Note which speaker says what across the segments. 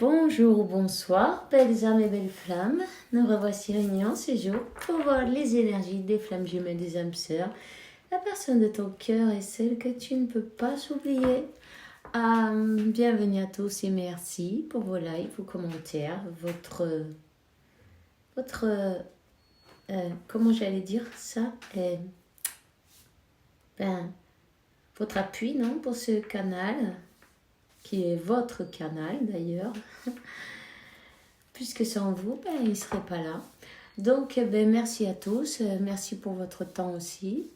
Speaker 1: Bonjour, bonsoir, belles âmes et belles flammes. Nous revoici réunis en ce jour pour voir les énergies des flammes jumelles des âmes sœurs, la personne de ton cœur et celle que tu ne peux pas oublier. Bienvenue à tous et merci pour vos likes, vos commentaires, comment j'allais dire ça, votre appui, non, pour ce canal, qui est votre canal d'ailleurs, puisque sans vous, il ne serait pas là. Donc, merci à tous, merci pour votre temps aussi,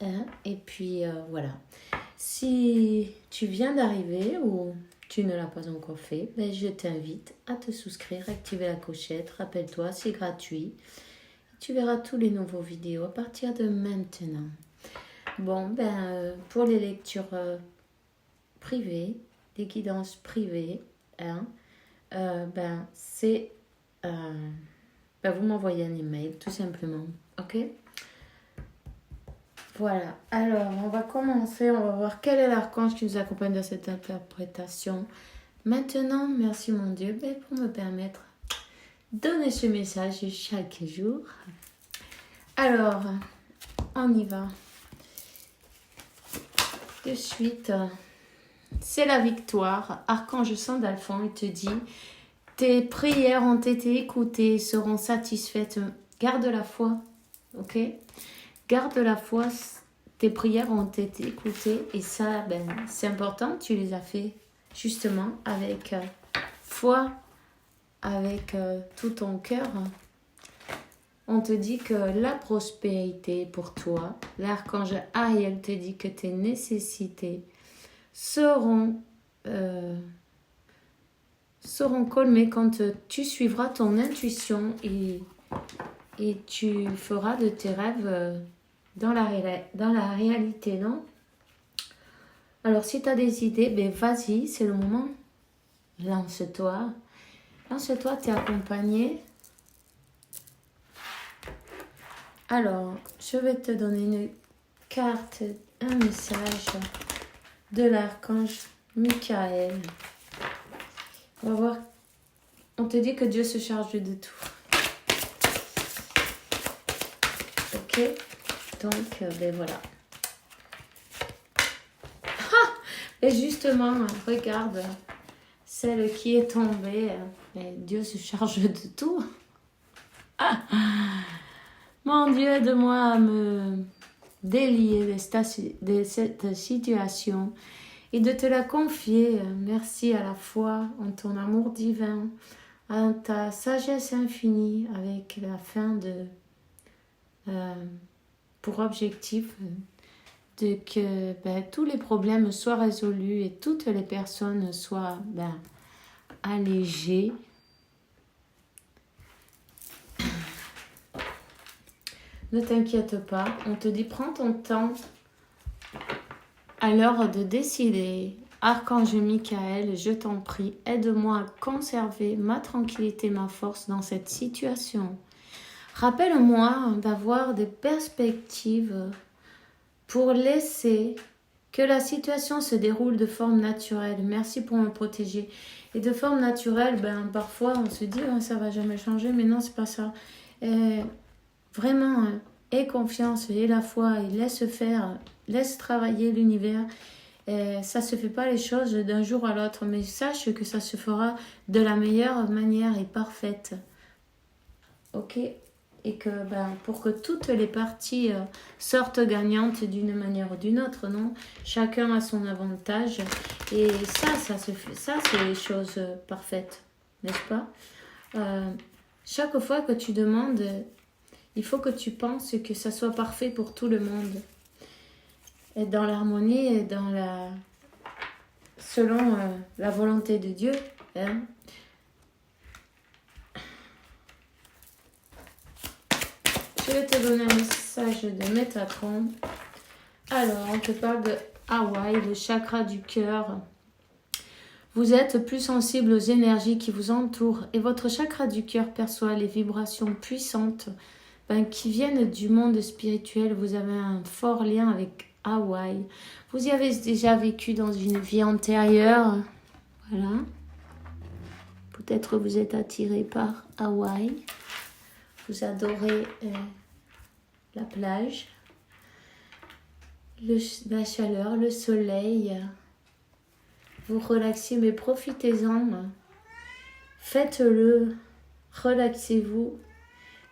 Speaker 1: et puis voilà. Si tu viens d'arriver ou tu ne l'as pas encore fait, je t'invite à te souscrire, activer la clochette, rappelle-toi, c'est gratuit. Tu verras tous les nouveaux vidéos à partir de maintenant. Bon, pour les lectures privées, des guidances privées, c'est... vous m'envoyez un email, tout simplement, ok? Voilà, alors on va commencer, on va voir quel est l'archange qui nous accompagne dans cette interprétation. Maintenant, merci mon Dieu pour me permettre de donner ce message chaque jour. Alors, on y va. De suite, c'est la victoire. Archange Sandalphon, il te dit, tes prières ont été écoutées, seront satisfaites. Garde la foi, ok? Garde la foi, tes prières ont été écoutées et ça, c'est important, tu les as fait justement avec foi, avec tout ton cœur. On te dit que la prospérité pour toi, l'archange Ariel te dit que tes nécessités seront colmées quand tu suivras ton intuition et tu feras de tes rêves dans la réalité, non? Alors, si tu as des idées, vas-y, c'est le moment. Lance-toi. Lance-toi, tu es accompagné. Alors, je vais te donner une carte, un message de l'archange Michael. On va voir. On te dit que Dieu se charge de tout. Ok? Donc, voilà. Et justement, regarde, celle qui est tombée, Dieu se charge de tout. Mon Dieu, aide-moi à me délier de cette situation et de te la confier. Merci à la fois en ton amour divin, en ta sagesse infinie, avec la fin pour objectif de que tous les problèmes soient résolus et toutes les personnes soient allégées. Ne t'inquiète pas, on te dit prends ton temps à l'heure de décider. Archange Michael, je t'en prie, aide-moi à conserver ma tranquillité, ma force dans cette situation. Rappelle-moi d'avoir des perspectives pour laisser que la situation se déroule de forme naturelle. Merci pour me protéger. Et de forme naturelle, parfois on se dit ça va jamais changer, mais non, c'est pas ça. Vraiment, aie confiance, aie la foi et laisse faire, laisse travailler l'univers. Ça se fait pas les choses d'un jour à l'autre, mais sache que ça se fera de la meilleure manière et parfaite. Ok? Et que pour que toutes les parties sortent gagnantes d'une manière ou d'une autre, non? Chacun a son avantage. Et ça se fait. Ça, c'est les choses parfaites, n'est-ce pas? Chaque fois que tu demandes, il faut que tu penses que ça soit parfait pour tout le monde. Et dans l'harmonie et selon la volonté de Dieu. Hein? Je vais te donner un message de Métatron. Alors, on te parle de Hawaï, le chakra du cœur. Vous êtes plus sensible aux énergies qui vous entourent et votre chakra du cœur perçoit les vibrations puissantes qui viennent du monde spirituel. Vous avez un fort lien avec Hawaï. Vous y avez déjà vécu dans une vie antérieure. Voilà. Peut-être vous êtes attiré par Hawaï. Vous adorez la plage, la chaleur, le soleil. Vous relaxez, mais profitez-en. Faites-le. Relaxez-vous.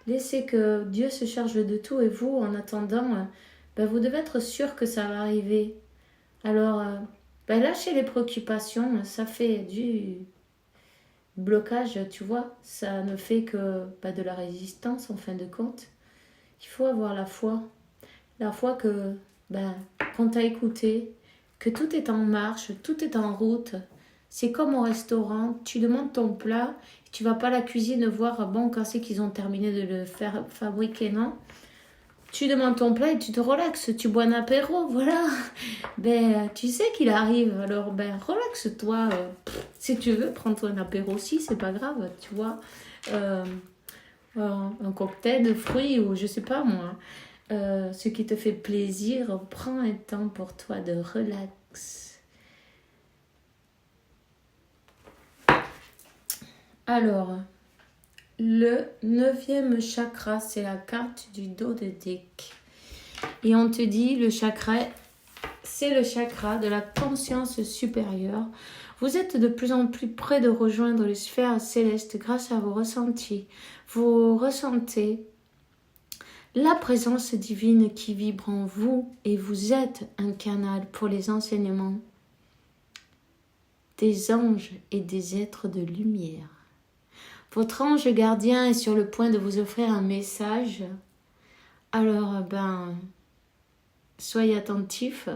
Speaker 1: Laissez que Dieu se charge de tout et vous, en attendant, vous devez être sûr que ça va arriver. Alors, lâchez les préoccupations. Ça fait du blocage, tu vois. Ça ne fait que de la résistance, en fin de compte. Il faut avoir la foi. La foi que, quand tu as écouté, que tout est en marche, tout est en route. C'est comme au restaurant, tu demandes ton plat, tu vas pas à la cuisine voir, quand c'est qu'ils ont terminé de le faire fabriquer, non? Tu demandes ton plat et tu te relaxes, tu bois un apéro, voilà. Tu sais qu'il arrive, alors relaxe-toi. Si tu veux, prends-toi un apéro aussi, c'est pas grave, tu vois. Un cocktail de fruits ou je sais pas moi. Ce qui te fait plaisir, prends un temps pour toi de relax. Alors, le 9e chakra, c'est la carte du dos de deck. Et on te dit, le chakra, c'est le chakra de la conscience supérieure. Vous êtes de plus en plus près de rejoindre les sphères célestes grâce à vos ressentis. Vous ressentez la présence divine qui vibre en vous et vous êtes un canal pour les enseignements des anges et des êtres de lumière. Votre ange gardien est sur le point de vous offrir un message. Alors, soyez attentifs.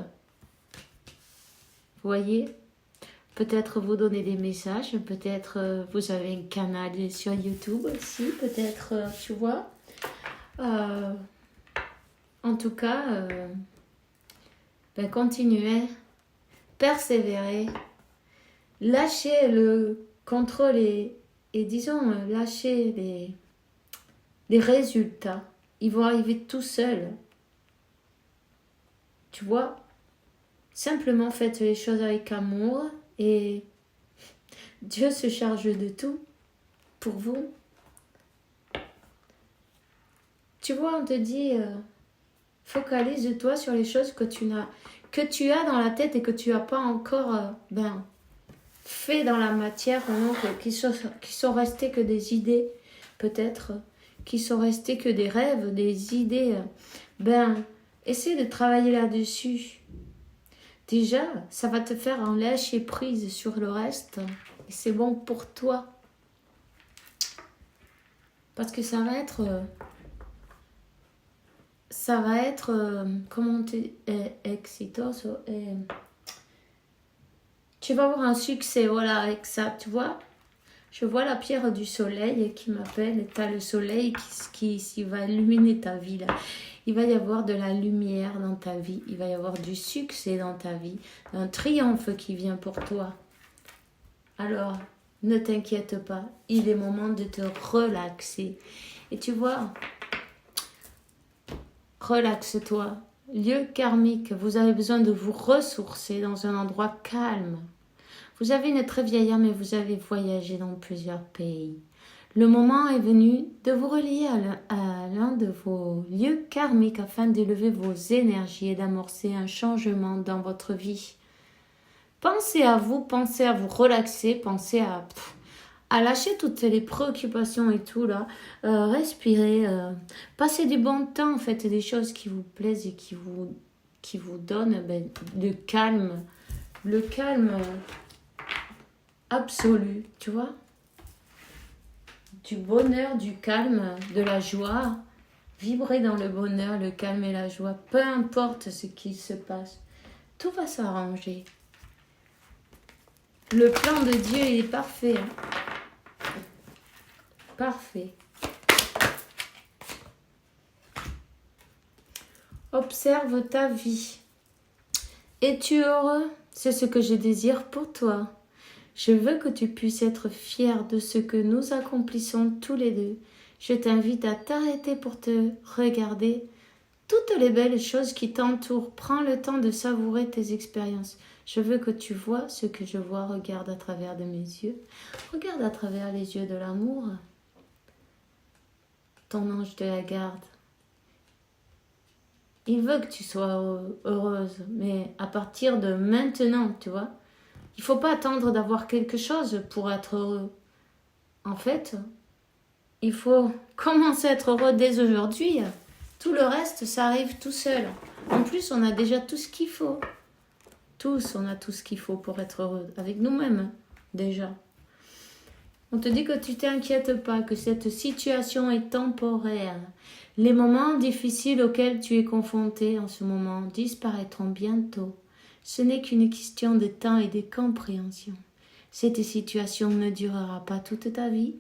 Speaker 1: Voyez, peut-être vous donner des messages, peut-être vous avez un canal sur YouTube aussi, peut-être, tu vois. En tout cas, continuez, persévérez, lâchez le contrôle et disons, lâchez les résultats. Ils vont arriver tout seuls. Tu vois, simplement faites les choses avec amour et Dieu se charge de tout pour vous. Tu vois, on te dit, focalise-toi sur les choses que tu as dans la tête et que tu n'as pas encore fait dans la matière, qui sont restées que des idées, peut-être, qui sont restées que des rêves, des idées. Essaie de travailler là-dessus. Déjà, ça va te faire en lâcher prise sur le reste et c'est bon pour toi. Parce que ça va être comment exitoso. Tu vas avoir un succès, voilà, avec ça, tu vois. Je vois la pierre du soleil qui m'appelle. Tu as le soleil qui va illuminer ta vie, là. Il va y avoir de la lumière dans ta vie. Il va y avoir du succès dans ta vie. Un triomphe qui vient pour toi. Alors, ne t'inquiète pas. Il est moment de te relaxer. Et tu vois, relaxe-toi. Lieu karmique, vous avez besoin de vous ressourcer dans un endroit calme. Vous avez une très vieille âme et vous avez voyagé dans plusieurs pays. Le moment est venu de vous relier à l'un de vos lieux karmiques afin d'élever vos énergies et d'amorcer un changement dans votre vie. Pensez à vous relaxer, pensez à lâcher toutes les préoccupations et tout là, respirez, passez du bon temps, faites des choses qui vous plaisent et qui vous donnent le calme absolu, tu vois, du bonheur, du calme, de la joie. Vibrez dans le bonheur, le calme et la joie, peu importe ce qui se passe, tout va s'arranger. Le plan de Dieu est parfait, hein. Parfait. Observe ta vie. Es-tu heureux? C'est ce que je désire pour toi. Je veux que tu puisses être fier de ce que nous accomplissons tous les deux. Je t'invite à t'arrêter pour te regarder toutes les belles choses qui t'entourent. Prends le temps de savourer tes expériences. Je veux que tu vois ce que je vois. Regarde à travers de mes yeux. Regarde à travers les yeux de l'amour. Ton ange de la garde. Il veut que tu sois heureuse, mais à partir de maintenant, tu vois. Il faut pas attendre d'avoir quelque chose pour être heureux. En fait, il faut commencer à être heureux dès aujourd'hui. Tout le reste, ça arrive tout seul. En plus, on a déjà tout ce qu'il faut. Tous, on a tout ce qu'il faut pour être heureux. Avec nous-mêmes, déjà. On te dit que tu t'inquiètes pas, que cette situation est temporaire. Les moments difficiles auxquels tu es confronté en ce moment disparaîtront bientôt. Ce n'est qu'une question de temps et de compréhension. Cette situation ne durera pas toute ta vie.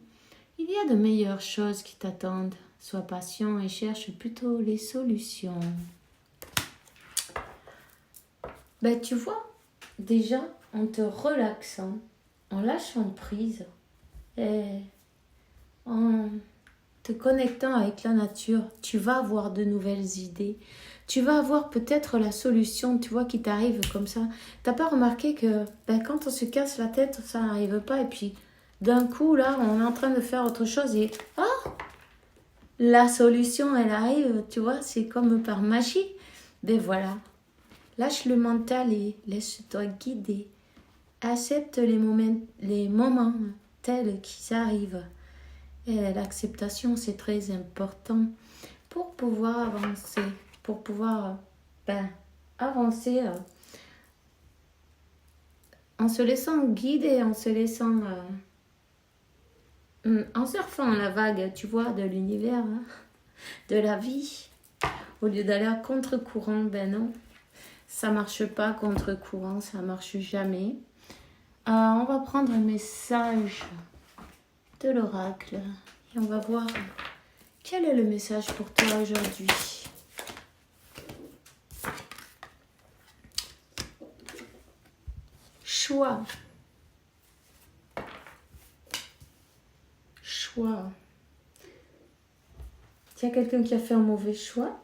Speaker 1: Il y a de meilleures choses qui t'attendent. Sois patient et cherche plutôt les solutions. Ben, tu vois, déjà, en te relaxant, en lâchant prise, et en te connectant avec la nature, tu vas avoir de nouvelles idées. Tu vas avoir peut-être la solution, tu vois, qui t'arrive comme ça. T'as pas remarqué que quand on se casse la tête, ça n'arrive pas. Et puis, d'un coup, là, on est en train de faire autre chose et la solution, elle arrive, tu vois, c'est comme par magie. Ben voilà, lâche le mental et laisse-toi guider. Accepte les moments tels qu'ils arrivent. Et l'acceptation, c'est très important pour pouvoir avancer, pour pouvoir avancer en se laissant guider, en se laissant, en surfant la vague, tu vois, de l'univers, de la vie. Au lieu d'aller à contre-courant, ben non, ça marche pas contre-courant, ça marche jamais. On va prendre un message de l'oracle et on va voir quel est le message pour toi aujourd'hui. Choix. Choix. Il y a quelqu'un qui a fait un mauvais choix.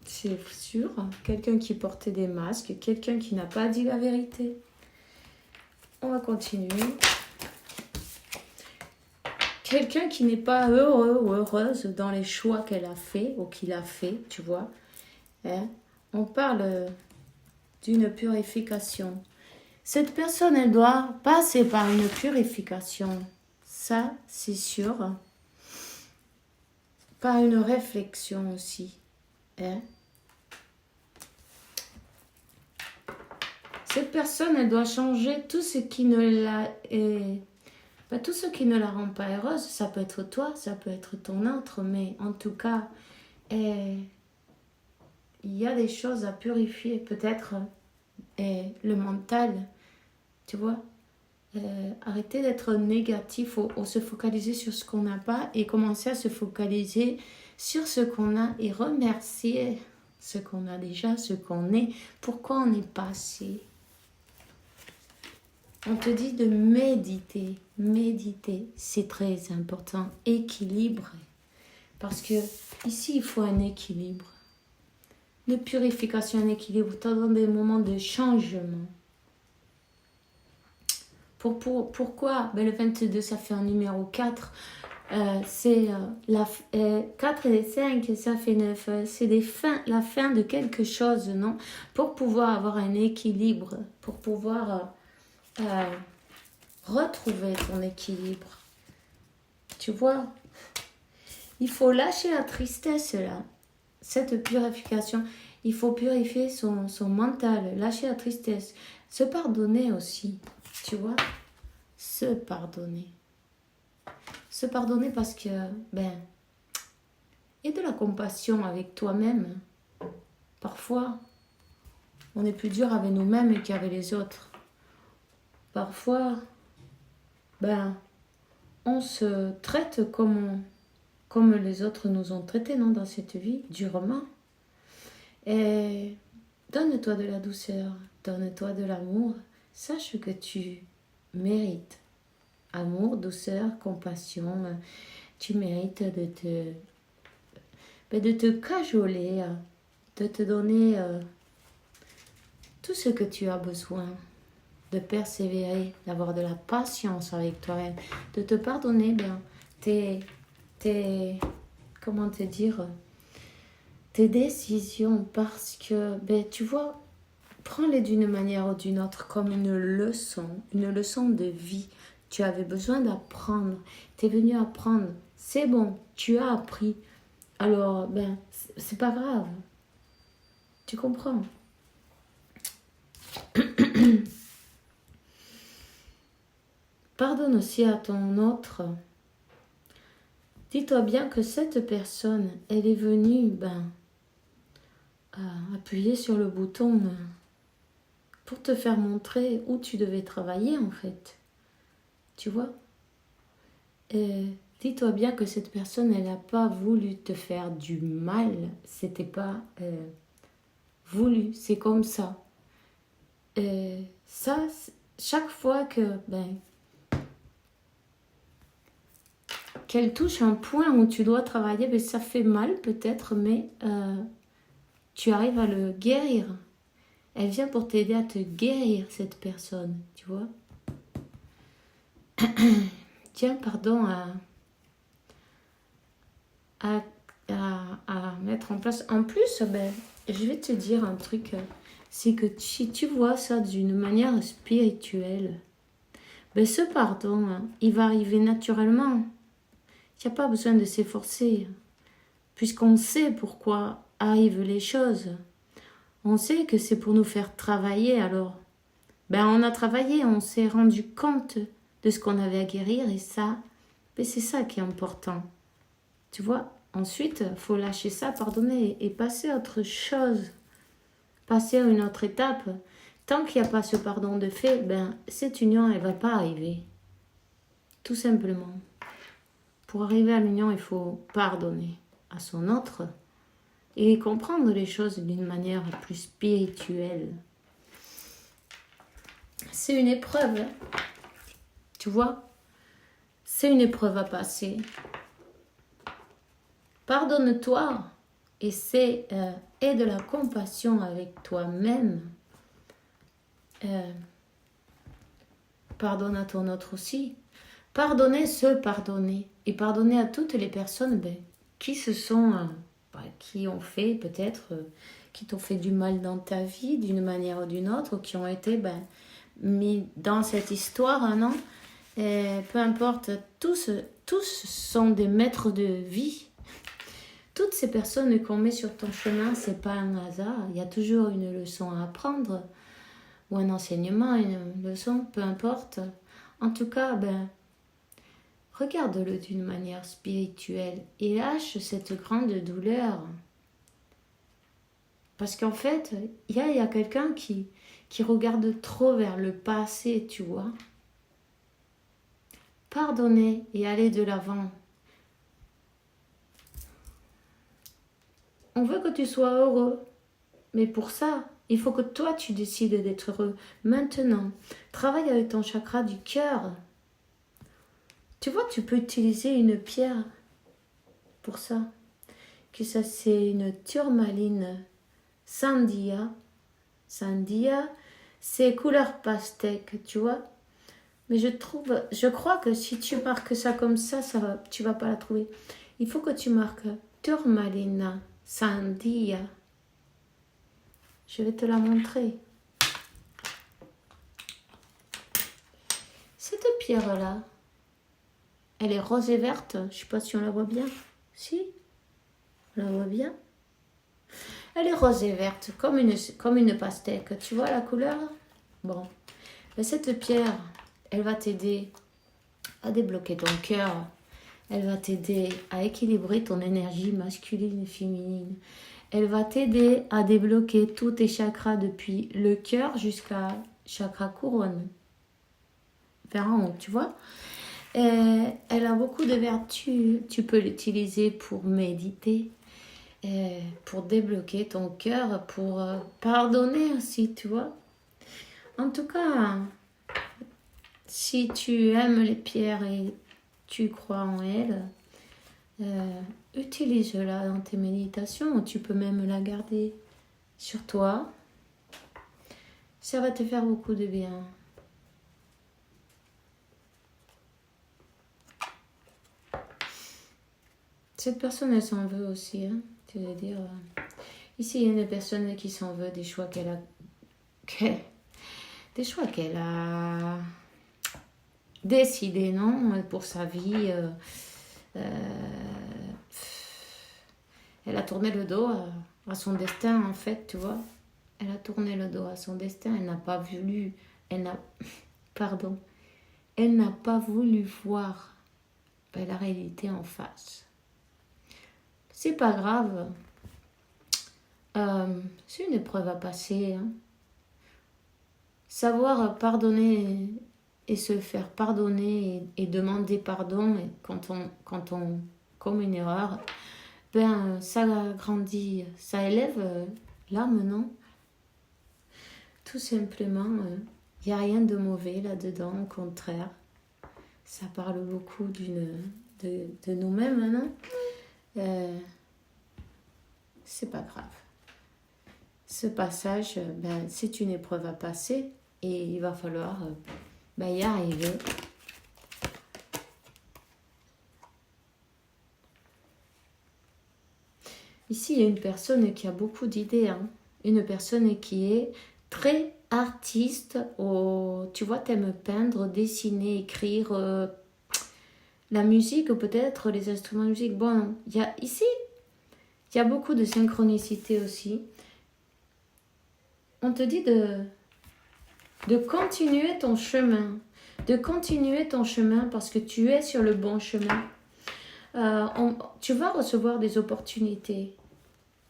Speaker 1: C'est sûr. Quelqu'un qui portait des masques. Quelqu'un qui n'a pas dit la vérité. On va continuer. Quelqu'un qui n'est pas heureux ou heureuse dans les choix qu'elle a fait ou qu'il a fait, tu vois. On parle d'une purification. Cette personne, elle doit passer par une purification. Ça, c'est sûr. Par une réflexion aussi. Cette personne, elle doit changer tout ce qui ne tout ce qui ne la rend pas heureuse. Ça peut être toi, ça peut être ton autre, mais en tout cas, il y a des choses à purifier. Peut-être le mental, tu vois. Arrêter d'être négatif ou se focaliser sur ce qu'on n'a pas et commencer à se focaliser sur ce qu'on a et remercier ce qu'on a déjà, ce qu'on est, pourquoi on est passé. On te dit de méditer. Méditer, c'est très important. Équilibre. Parce que ici, il faut un équilibre. La purification, un équilibre, dans des moments de changement. Pourquoi le 22, ça fait un numéro 4. C'est 4 et 5, ça fait 9. C'est la fin de quelque chose, non? Pour pouvoir avoir un équilibre, pour pouvoir retrouver ton équilibre. Tu vois, il faut lâcher la tristesse, là. Cette purification, il faut purifier son mental, lâcher la tristesse. Se pardonner aussi, tu vois. Se pardonner. Se pardonner parce que, et de la compassion avec toi-même. Parfois, on est plus dur avec nous-mêmes qu'avec les autres. Parfois, on se traite comme les autres nous ont traités, non, dans cette vie, durement. Et donne-toi de la douceur, donne-toi de l'amour. Sache que tu mérites amour, douceur, compassion. Tu mérites ben, de te cajoler, de te donner tout ce que tu as besoin, de persévérer, d'avoir de la patience avec toi-même, de te pardonner comment te dire, tes décisions, parce que, ben, tu vois, prends-les d'une manière ou d'une autre comme une leçon de vie. Tu avais besoin d'apprendre, tu es venu apprendre, c'est bon, tu as appris, alors, ben, c'est pas grave, tu comprends. Pardonne aussi à ton autre. Dis-toi bien que cette personne, elle est venue appuyer sur le bouton pour te faire montrer où tu devais travailler en fait. Tu vois? Et dis-toi bien que cette personne, elle n'a pas voulu te faire du mal. C'était pas voulu. C'est comme ça. Et ça, chaque fois qu'elle touche un point où tu dois travailler, ben, ça fait mal peut-être, mais tu arrives à le guérir. Elle vient pour t'aider à te guérir, cette personne, tu vois. Tiens, pardon, à mettre en place. En plus, ben, je vais te dire un truc, c'est que si tu vois ça d'une manière spirituelle, ben, ce pardon, il va arriver naturellement. Il n'y a pas besoin de s'efforcer, puisqu'on sait pourquoi arrivent les choses. On sait que c'est pour nous faire travailler, alors. Ben, on a travaillé, on s'est rendu compte de ce qu'on avait à guérir, et ça, ben, c'est ça qui est important. Tu vois, ensuite, il faut lâcher ça, pardonner, et passer à autre chose. Passer à une autre étape. Tant qu'il n'y a pas ce pardon de fait, ben, cette union, elle ne va pas arriver. Tout simplement. Pour arriver à l'union, il faut pardonner à son autre et comprendre les choses d'une manière plus spirituelle. C'est une épreuve, tu vois, c'est une épreuve à passer. Pardonne-toi et aie de la compassion avec toi-même. Pardonne à ton autre aussi. Pardonner, se pardonner. Et pardonner à toutes les personnes qui se sont, qui ont fait peut-être, qui t'ont fait du mal dans ta vie d'une manière ou d'une autre, ou qui ont été mis dans cette histoire, non? Et peu importe, tous sont des maîtres de vie. Toutes ces personnes qu'on met sur ton chemin, c'est pas un hasard. Il y a toujours une leçon à apprendre, ou un enseignement, une leçon, peu importe. En tout cas, regarde-le d'une manière spirituelle et lâche cette grande douleur. Parce qu'en fait, il y a quelqu'un qui regarde trop vers le passé, tu vois. Pardonner et aller de l'avant. On veut que tu sois heureux. Mais pour ça, il faut que toi, tu décides d'être heureux. Maintenant, travaille avec ton chakra du cœur. Tu vois, tu peux utiliser une pierre pour ça. Que ça, c'est une tourmaline sandia. Sandia, c'est couleur pastèque, tu vois. Mais je crois que si tu marques ça comme ça, tu vas pas la trouver. Il faut que tu marques tourmalina sandia. Je vais te la montrer. Cette pierre-là, elle est rose et verte. Je ne sais pas si on la voit bien. Si, on la voit bien. Elle est rose et verte, comme une pastèque. Tu vois la couleur? Bon. Mais cette pierre, elle va t'aider à débloquer ton cœur. Elle va t'aider à équilibrer ton énergie masculine et féminine. Elle va t'aider à débloquer tous tes chakras depuis le cœur jusqu'à chakra couronne. Vers en haut, tu vois. Elle a beaucoup de vertus. Tu peux l'utiliser pour méditer, pour débloquer ton cœur, pour pardonner aussi, tu vois. En tout cas, si tu aimes les pierres et tu crois en elles, Utilise-la dans tes méditations. Tu peux même la garder sur toi. Ça va te faire beaucoup de bien. Cette personne, elle s'en veut aussi. Hein. Tu veux dire, ici, il y a une personne qui s'en veut des choix qu'elle a... Des choix qu'elle a décidé, non, pour sa vie. Elle a tourné le dos à son destin, en fait, tu vois. Elle a tourné le dos à son destin. Elle n'a pas voulu... Pardon. Elle n'a pas voulu voir la réalité en face. C'est pas grave. C'est une épreuve à passer. Hein. Savoir pardonner et se faire pardonner et demander pardon quand on commet une erreur, ça grandit, ça élève l'âme, non? Tout simplement, il n'y a rien de mauvais là-dedans, au contraire. Ça parle beaucoup de nous-mêmes, non? C'est pas grave. Ce passage, c'est une épreuve à passer et il va falloir y arriver. Ici, il y a une personne qui a beaucoup d'idées. Hein. Une personne qui est très artiste. Tu vois, t'aimes peindre, dessiner, écrire, la musique ou peut-être les instruments de musique. Bon, ici, il y a beaucoup de synchronicité aussi. On te dit de continuer ton chemin. De continuer ton chemin parce que tu es sur le bon chemin. Tu vas recevoir des opportunités.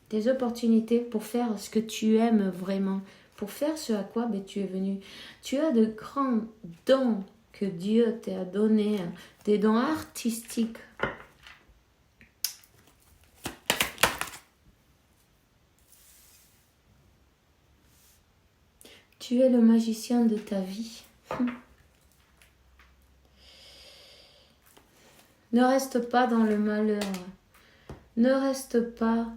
Speaker 1: Des opportunités pour faire ce que tu aimes vraiment. Pour faire ce à quoi tu es venu. Tu as de grands dons que Dieu t'a donnés. Des dons artistiques. Tu es le magicien de ta vie. Ne reste pas dans le malheur. Ne reste pas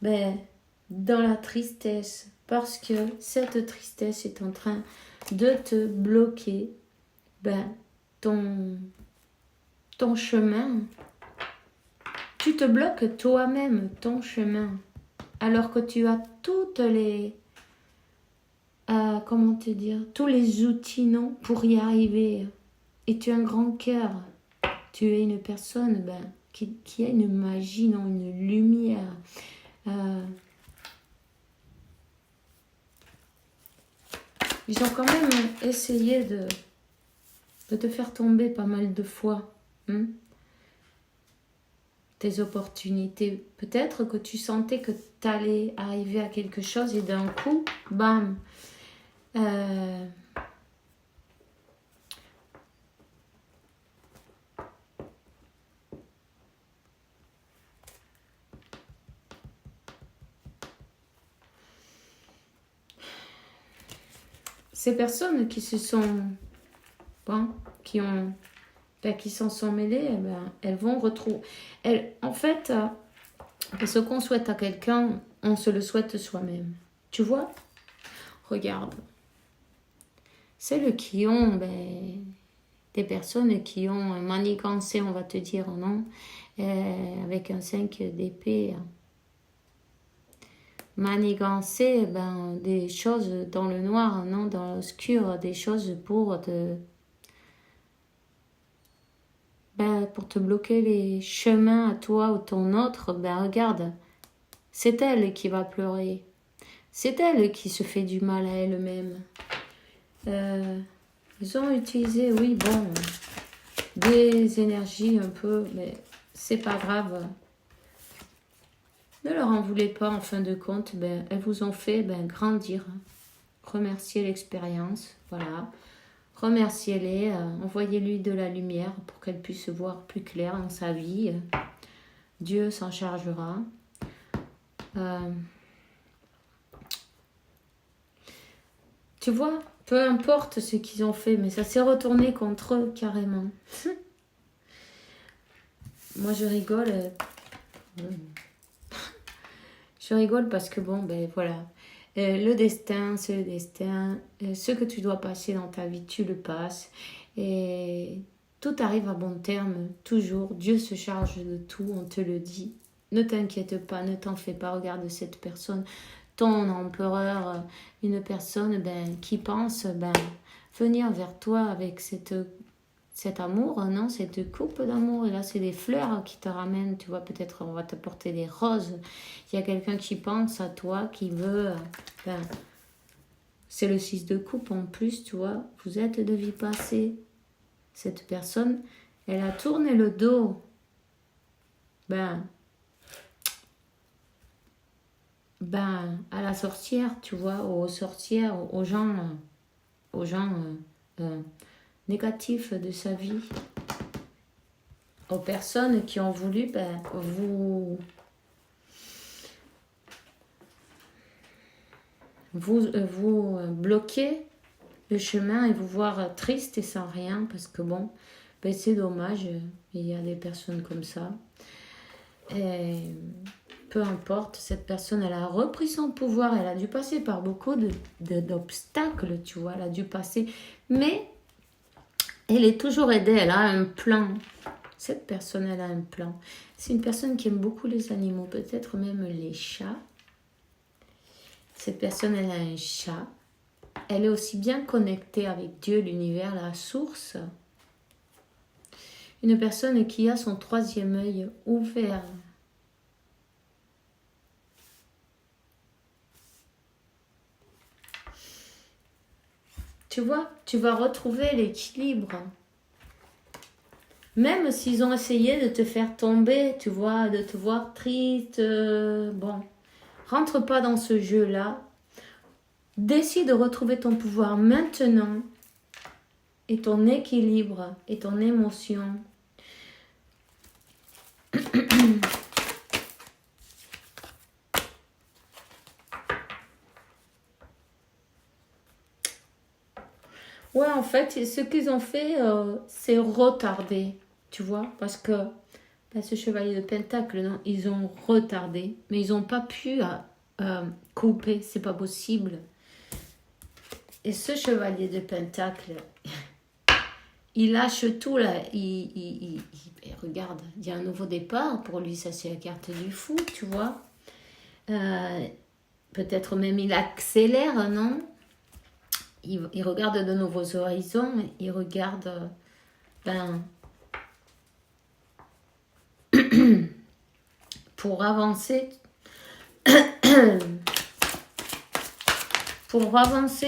Speaker 1: dans la tristesse. Parce que cette tristesse est en train de te bloquer ton chemin. Tu te bloques toi-même ton chemin. Alors que tu as toutes les... comment te dire, tous les outils, non, pour y arriver. Et tu as un grand cœur. Tu es une personne qui a une magie, non, une lumière. Ils ont quand même essayé de te faire tomber pas mal de fois. Hein? Tes opportunités. Peut-être que tu sentais que tu allais arriver à quelque chose et d'un coup, bam. Ces personnes qui se sont, qui s'en sont mêlées, elles vont retrouver. En fait, ce qu'on souhaite à quelqu'un, on se le souhaite soi-même. Tu vois? Regarde. Celles qui ont, des personnes qui ont manigancé, on va te dire, non? Avec un 5 d'épée. Manigancer des choses dans le noir, non, dans l'obscur, des choses pour te bloquer les chemins à toi ou ton autre. Regarde, c'est elle qui va pleurer, c'est elle qui se fait du mal à elle-même. Ils ont utilisé, des énergies un peu, mais c'est pas grave. Ne leur en voulez pas, en fin de compte, elles vous ont fait grandir. Remerciez l'expérience, voilà. Remerciez-les, envoyez-lui de la lumière pour qu'elle puisse voir plus clair dans sa vie. Dieu s'en chargera. Tu vois, peu importe ce qu'ils ont fait, mais ça s'est retourné contre eux carrément. moi je rigole. Je rigole parce que bon, ben voilà. Le destin, c'est le destin. Ce que tu dois passer dans ta vie, tu le passes. Et tout arrive à bon terme, toujours. Dieu se charge de tout, on te le dit. Ne t'inquiète pas, ne t'en fais pas. Regarde cette personne, ton empereur, une personne qui pense venir vers toi avec cet amour, non, cette coupe d'amour. Et là, c'est des fleurs qui te ramènent, tu vois, peut-être on va te porter des roses. Il y a quelqu'un qui pense à toi, qui veut... c'est le 6 de coupe en plus, tu vois. Vous êtes de vie passée. Cette personne, elle a tourné le dos. À la sorcière, tu vois, aux sorcières, aux gens négatifs de sa vie. Aux personnes qui ont voulu vous bloquer le chemin et vous voir triste et sans rien, parce que bon, c'est dommage, il y a des personnes comme ça. Et peu importe, cette personne, elle a repris son pouvoir, elle a dû passer par beaucoup d'obstacles, tu vois, elle a dû passer, mais elle est toujours aidée, elle a un plan. Cette personne, elle a un plan. C'est une personne qui aime beaucoup les animaux, peut-être même les chats. Cette personne, elle a un chat. Elle est aussi bien connectée avec Dieu, l'univers, la source. Une personne qui a son 3e œil ouvert. Tu vois, tu vas retrouver l'équilibre. Même s'ils ont essayé de te faire tomber, tu vois, de te voir triste, bon, rentre pas dans ce jeu-là. Décide de retrouver ton pouvoir maintenant et ton équilibre et ton émotion. Ouais, en fait, ce qu'ils ont fait, c'est retarder, tu vois, parce que ce chevalier de Pentacle, non, ils ont retardé, mais ils n'ont pas pu couper, c'est pas possible. Et ce chevalier de Pentacle, il lâche tout là, il regarde, il y a un nouveau départ, pour lui ça c'est la carte du fou, tu vois. Peut-être même il accélère, non? Il regarde de nouveaux horizons, il regarde, pour avancer,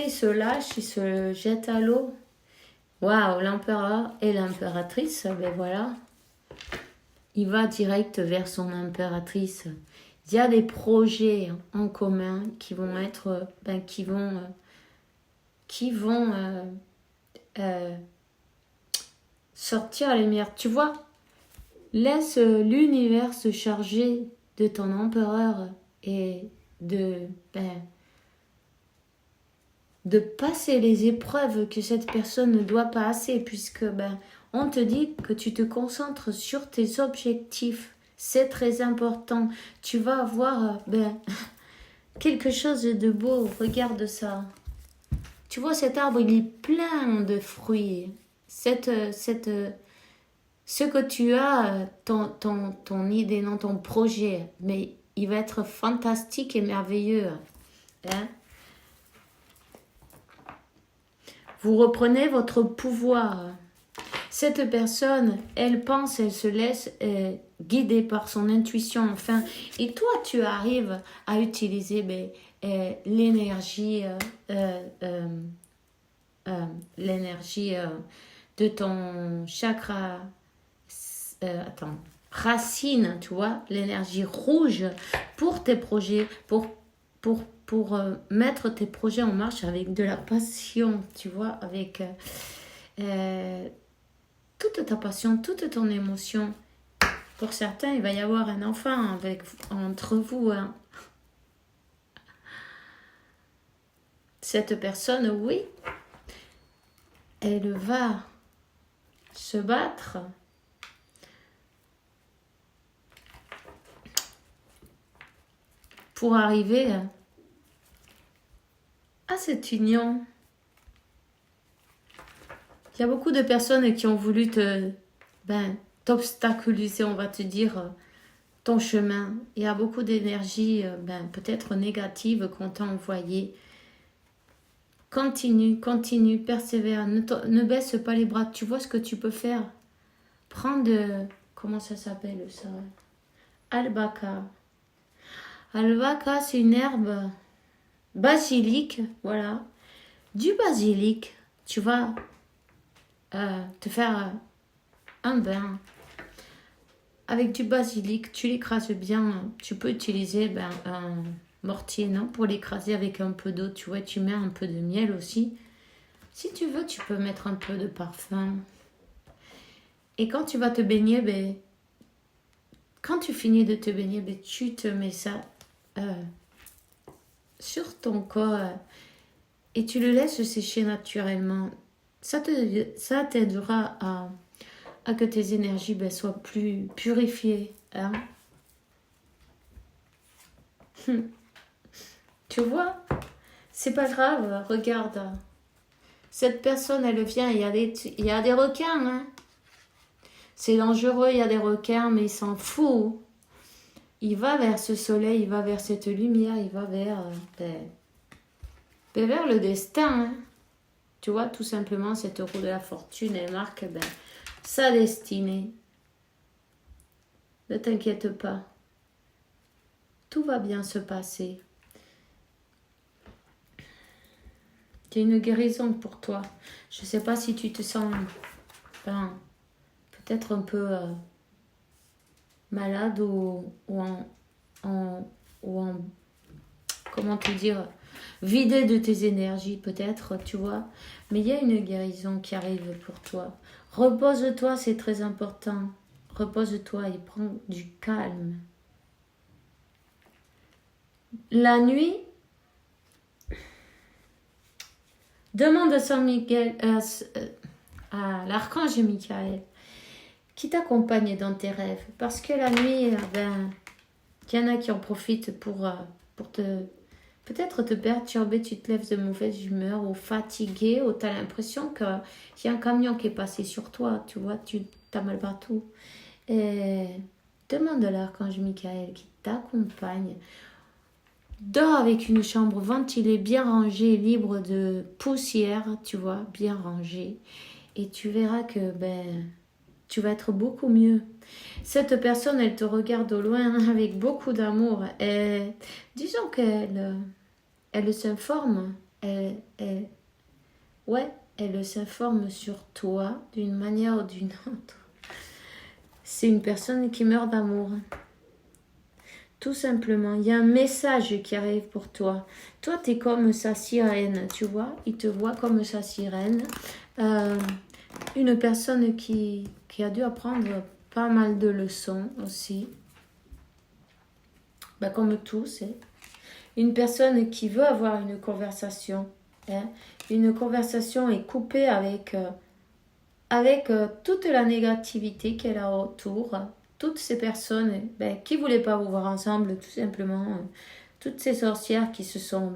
Speaker 1: il se lâche, il se jette à l'eau. Waouh, l'empereur et l'impératrice, voilà. Il va direct vers son impératrice. Il y a des projets en commun qui vont être, qui vont sortir à la lumière. Tu vois, laisse l'univers se charger de ton empereur et de passer les épreuves que cette personne ne doit passer, puisque on te dit que tu te concentres sur tes objectifs. C'est très important. Tu vas avoir quelque chose de beau. Regarde ça. Tu vois, cet arbre, il est plein de fruits. Ce que tu as, ton idée, non, ton projet, mais il va être fantastique et merveilleux. Hein? Vous reprenez votre pouvoir. Cette personne, elle pense, elle se laisse guider par son intuition, enfin. Et toi, tu arrives à utiliser l'énergie de ton chakra, racine, tu vois, l'énergie rouge pour tes projets, pour mettre tes projets en marche avec de la passion, tu vois, avec toute ta passion, toute ton émotion. Pour certains, il va y avoir un enfant entre vous. Hein. Cette personne, oui, elle va se battre pour arriver à cette union. Il y a beaucoup de personnes qui ont voulu t'obstaculiser, on va te dire, ton chemin. Il y a beaucoup d'énergie, peut-être négative qu'on t'a envoyée. Continue, continue, persévère, ne baisse pas les bras. Tu vois ce que tu peux faire? Prends comment ça s'appelle ça? Albaca. Albaca, c'est une herbe basilic, voilà. Du basilic, tu vas te faire un bain avec du basilic, tu l'écrases bien. Tu peux utiliser un mortier, non, pour l'écraser avec un peu d'eau, tu vois, tu mets un peu de miel aussi. Si tu veux, tu peux mettre un peu de parfum. Et quand tu vas te baigner, quand tu finis de te baigner, tu te mets ça sur ton corps et tu le laisses sécher naturellement. Ça t'aidera à que tes énergies soient plus purifiées. Hein? Tu vois? C'est pas grave, regarde. Cette personne, elle vient, il y a des requins. Hein? C'est dangereux, il y a des requins, mais il s'en fout. Il va vers ce soleil, il va vers cette lumière, il va vers le destin. Hein. Tu vois, tout simplement, cette roue de la fortune, elle marque sa destinée. Ne t'inquiète pas. Tout va bien se passer. Il y a une guérison pour toi. Je ne sais pas si tu te sens peut-être un peu malade ou en comment te dire, vidé de tes énergies peut-être, tu vois. Mais il y a une guérison qui arrive pour toi. Repose-toi, c'est très important. Repose-toi et prends du calme. La nuit, demande à Saint Michael, à l'archange Michael, qui t'accompagne dans tes rêves. Parce que la nuit, il y en a qui en profitent pour peut-être te perturber, tu te lèves de mauvaise humeur ou fatigué, ou tu as l'impression qu'il y a un camion qui est passé sur toi, tu vois, tu as mal partout. Et demande à l'archange Michael qui t'accompagne. Dors avec une chambre ventilée, bien rangée, libre de poussière, tu vois, bien rangée. Et tu verras que tu vas être beaucoup mieux. Cette personne, elle te regarde au loin avec beaucoup d'amour. Et disons qu'elle s'informe. Elle s'informe sur toi d'une manière ou d'une autre. C'est une personne qui meurt d'amour. Tout simplement, il y a un message qui arrive pour toi. Toi, tu es comme sa sirène, tu vois. Il te voit comme sa sirène. Une personne qui a dû apprendre pas mal de leçons aussi. Comme tous. Hein. Une personne qui veut avoir une conversation. Hein. Une conversation est coupée avec toute la négativité qu'elle a autour. Toutes ces personnes qui ne voulaient pas vous voir ensemble, tout simplement. Toutes ces sorcières qui se sont,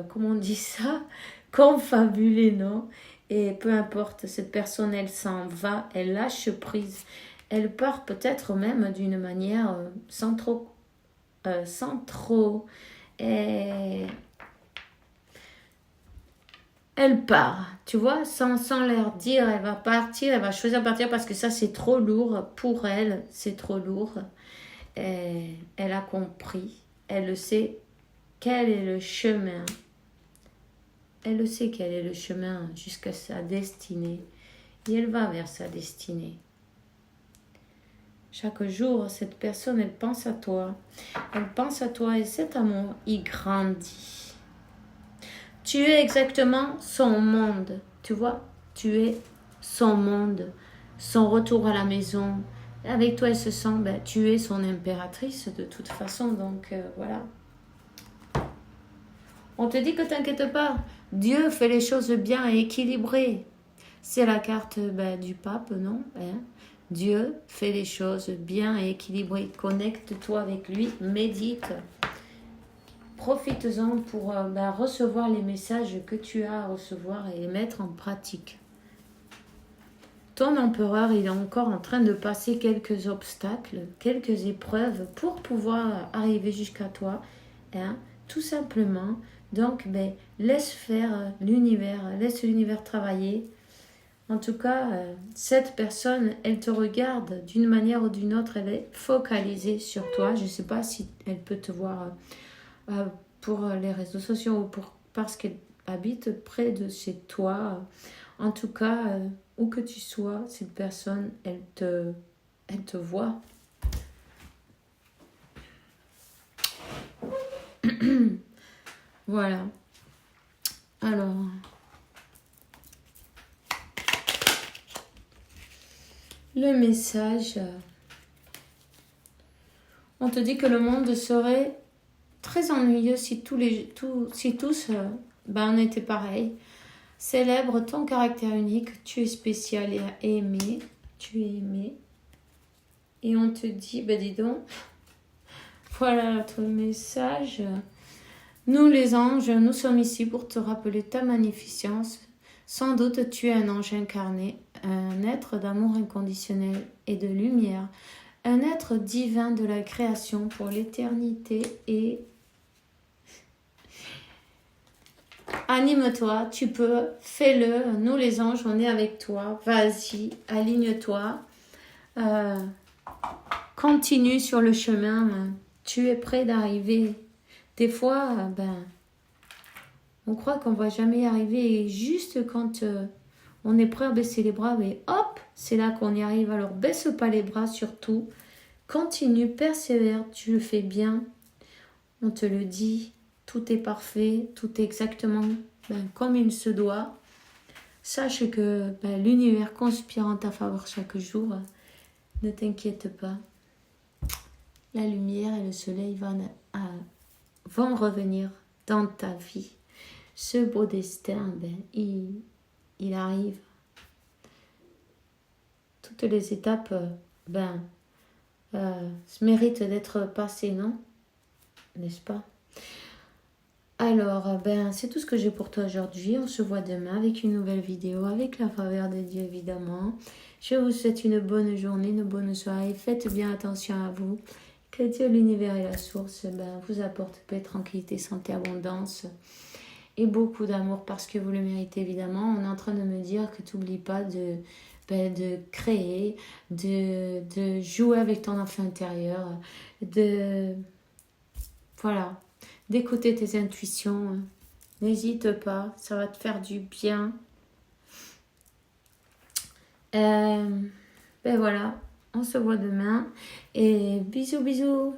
Speaker 1: comment on dit ça, confabulées, non? Et peu importe, cette personne, elle s'en va, elle lâche prise. Elle part peut-être même d'une manière sans trop. Elle part, tu vois, sans leur dire, elle va partir, elle va choisir de partir parce que ça c'est trop lourd pour elle, c'est trop lourd. Et elle a compris, elle sait quel est le chemin. Elle le sait quel est le chemin jusqu'à sa destinée. Et elle va vers sa destinée. Chaque jour, cette personne, elle pense à toi. Elle pense à toi et cet amour, il grandit. Tu es exactement son monde, tu vois. Tu es son monde, son retour à la maison. Avec toi, elle se sent, tu es son impératrice de toute façon. Donc, voilà. On te dit que t'inquiète pas. Dieu fait les choses bien et équilibrées. C'est la carte du pape, non? Dieu fait les choses bien et équilibrées. Connecte-toi avec lui, médite. profites-en pour recevoir les messages que tu as à recevoir et les mettre en pratique. Ton empereur, il est encore en train de passer quelques obstacles, quelques épreuves pour pouvoir arriver jusqu'à toi, hein, tout simplement. Donc, laisse faire l'univers, laisse l'univers travailler. En tout cas, cette personne, elle te regarde d'une manière ou d'une autre, elle est focalisée sur toi. Je ne sais pas si elle peut te voir pour les réseaux sociaux ou parce qu'elle habite près de chez toi. En tout cas, où que tu sois, cette personne, elle te voit. Voilà. Alors, le message, on te dit que le monde serait très ennuyeux si tous on était pareil. Célèbre ton caractère unique, tu es spécial et aimé, tu es aimé. Et on te dit, dis donc, voilà notre message. Nous les anges, nous sommes ici pour te rappeler ta magnificence. Sans doute tu es un ange incarné, un être d'amour inconditionnel et de lumière, un être divin de la création pour l'éternité et... Anime-toi, tu peux, fais-le, nous les anges, on est avec toi, vas-y, aligne-toi, continue sur le chemin, tu es prêt d'arriver. Des fois, on croit qu'on va jamais y arriver et juste quand on est prêt à baisser les bras, mais hop, c'est là qu'on y arrive. Alors baisse pas les bras surtout, continue, persévère, tu le fais bien, on te le dit. Tout est parfait, tout est exactement comme il se doit. Sache que l'univers conspire en ta faveur chaque jour. Ne t'inquiète pas. La lumière et le soleil vont revenir dans ta vie. Ce beau destin, il arrive. Toutes les étapes méritent d'être passées, non? N'est-ce pas? Alors, c'est tout ce que j'ai pour toi aujourd'hui. On se voit demain avec une nouvelle vidéo, avec la faveur de Dieu, évidemment. Je vous souhaite une bonne journée, une bonne soirée. Faites bien attention à vous. Que Dieu, l'univers et la source vous apporte paix, tranquillité, santé, abondance et beaucoup d'amour parce que vous le méritez, évidemment. On est en train de me dire que tu n'oublies pas de créer, de jouer avec ton enfant intérieur, voilà. D'écouter tes intuitions. N'hésite pas, ça va te faire du bien. Voilà, on se voit demain. Et bisous, bisous.